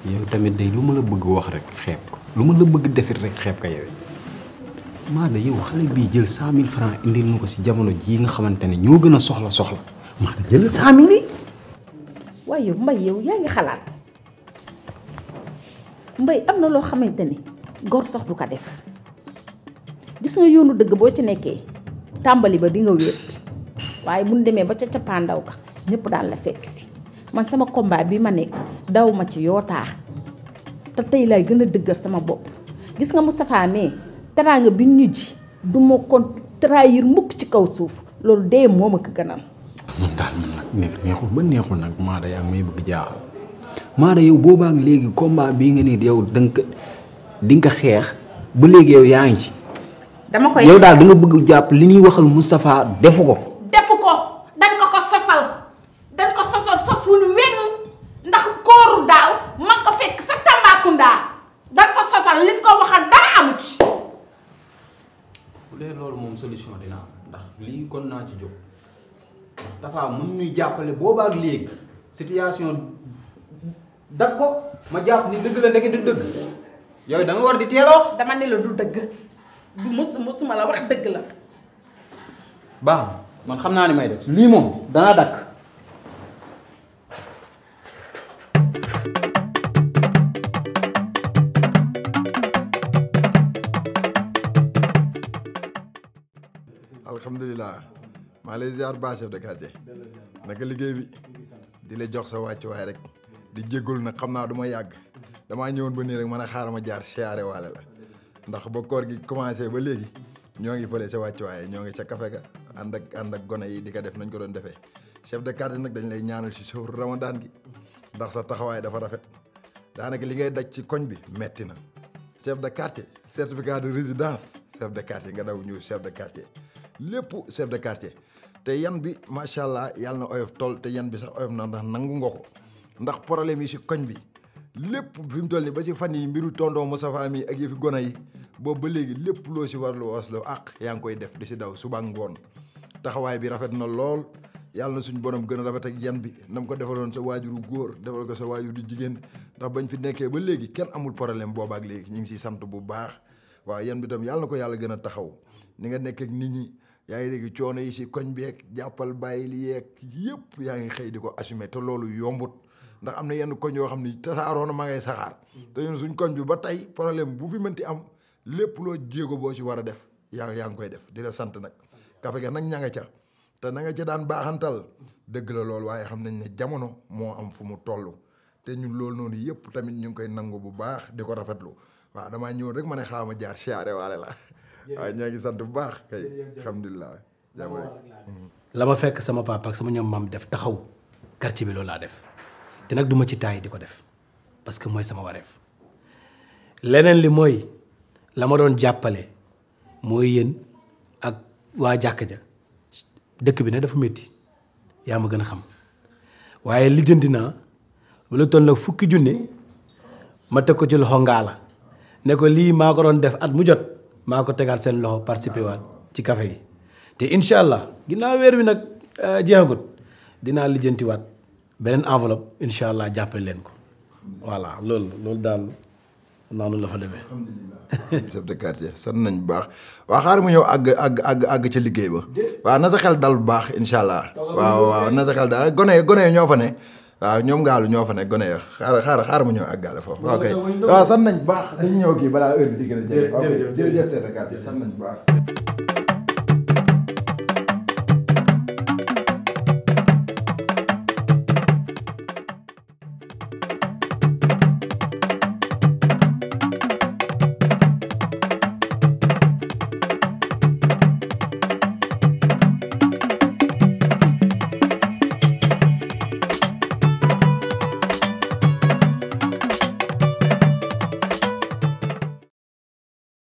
yow tamit day lu ma la bëgg wax rek xeeb ko lu ma la bëgg defit rek xeeb ko yow Maada yow xale bii jël 100000 francs indil ñu ko si jamono jii nga xamante ne ñoo gën a soxla Maada jël 100000 yi. waaye yow Mbaye yow yaa ngi xalaat Mbaye am na loo xamante ni góor sox du ko def gis nga yoonu dëgg boo ci nekkee tàmbali ba di nga wéet waaye bu ñu demee ba ca cappaandaw ka ñëpp daal la fekk si man sama combat bi ma nekk daw ma ci yootaa te tey lay gën a dëggal sama bopp gis nga Moustapha mais teraanga bi ñu ji du ma ko trahir mukk ci kaw suuf loolu dee moo ma ko gënal. man daal man nag neexul ba neexul nag Maada yaa may bëgg jaaxal Maada yow boobaak léegi combat bii nga nii yow di nga xeex ba léegi yow yaa ngi ci. dama koy yow daal da nga bëgg jàpp li ñuy waxal Moustapha defu ko. defu ko dañ ko sosal sos wu ñu weñ ndax kooru daaw man ko fekk sa Tambacounda dañ ko sosal liñ ko waxal dara amu ci. bu dee loolu moom solution dina am ndax lii kon naa ci jóg dafa mun ñuy jàppale boobaak léegi situation dag ko ma jàpp ni dëgg la ndeke du dëgg yow da nga war di teel a wax. dama ne la du dëgg du mosuma la wax dëgg la. baax man xam naa ni may def lii moom danaa dakk. alhamdulilah maa lay ziar ba chef de quartier naka liggéey bi di la jox sa wàccuwaay rek di jéggul nag xam naa du ma yàgg damaa ñëwoon ba nii rek mën a xaaral ma jaar siyaare waale la ndax ba koor gi commencé ba léegi ñoo ngi fële sa wàccuwaay ñoo ngi sa kafe ga ànd ak gone yi di ko def nañ ko doon defee chef de quartier nag dañ lay ñaanal si sóoru ramadan gi ndax sa taxawaay dafa rafet daanaka li ngay daj ci koñ bi metti na chef de quartier certificat de résidence chef de quartier nga daw ñëw chef de quartier lépp chef de quartier te yan bi macha allah yàlla na oyof toll te yan bi sax oyof na ndax nangu nga ko ndax problème yi si koñ bi lépp fi mu toll nii ba si fan yi mbiru tonton Moustapha mi ak yëfi gona yi boobu ba léegi lépp loo si war lu waslo ak yaa ngi koy def di si daw suba ngoon taxawaay bi rafet na lool yàlla na suñu borom gën a rafet ak yan bi nam ko defaloon sa waajuru góor defal ko sa waajuru jigéen ndax bañ fi nekkee ba léegi kenn amul problème boobaak léegi ñu ngi siy sant bu baax waaw yan bi tam yàlla na ko yàlla gën a taxaw ni nga nekk ak nit ñi yaa ngi dégg coono yi si koñ bi ak jàppal bàyyi li yeeg yëpp yaa ngi xëy di ko assumer te loolu yombut ndax am na yenn koñ yoo xam ni tasaaroo na ma ngay saxaar te ñun suñ koñ bi ba tey problème bu fi mënti am lépp loo jéego boo ci war a def yaa ngi koy def di la sant nag kafe ga nag ña nga ca te na nga ca daan baaxantal dëgg la loolu waaye xam nañ ne jamono moo am fu mu toll te ñun loolu noonu yëpp tamit ñu ngi koy nangu bu baax di ko rafetlu waaw damaa ñëw rek ma ne xaama jaar siyaare waale la waaw ñoo ngi sant bu baax kay alhamdulilah la ma fekk sama papa ak sama ñoom maam def taxaw quartier bi loolu laa def te nag duma ci taay di ko def parce que mooy sama wareef leneen li mooy la ma doon jàppale mooy yéen ak waa jàkk ja dëkk bi ne dafa métti yaa ma gën a xam waaye lijjanti naa ba lu toll nag 10 junne ma teg ko ci loxo ngaa la ne ko lii maa ko doon def at mu jot maa ko tegaat seen loxo participer waat ci café gi te incha allah ginnaaw weer bi nag jeexagut dinaa lijjantiwaat beneen enveloppe incha allah jàppale leen ko voilà loolu daal noonu la fa demee. alhamdulilah chef de quartier sant nañ bu baax waaw xaaral mu ñëw àgg ca liggéey ba waaw na sa xel dal bu baax incha allah waaw na sa xel dal gone yi ñoo fa ne waaw ñoom ngaalu ñoo fa ne gone ya xaaral mu ñëw àggale foofu waaw kay waaw sant nañ bu baax dañu ñëw kii balaa heure bi di gën a jege jërëjëf chef de quartier sant nañ bu baax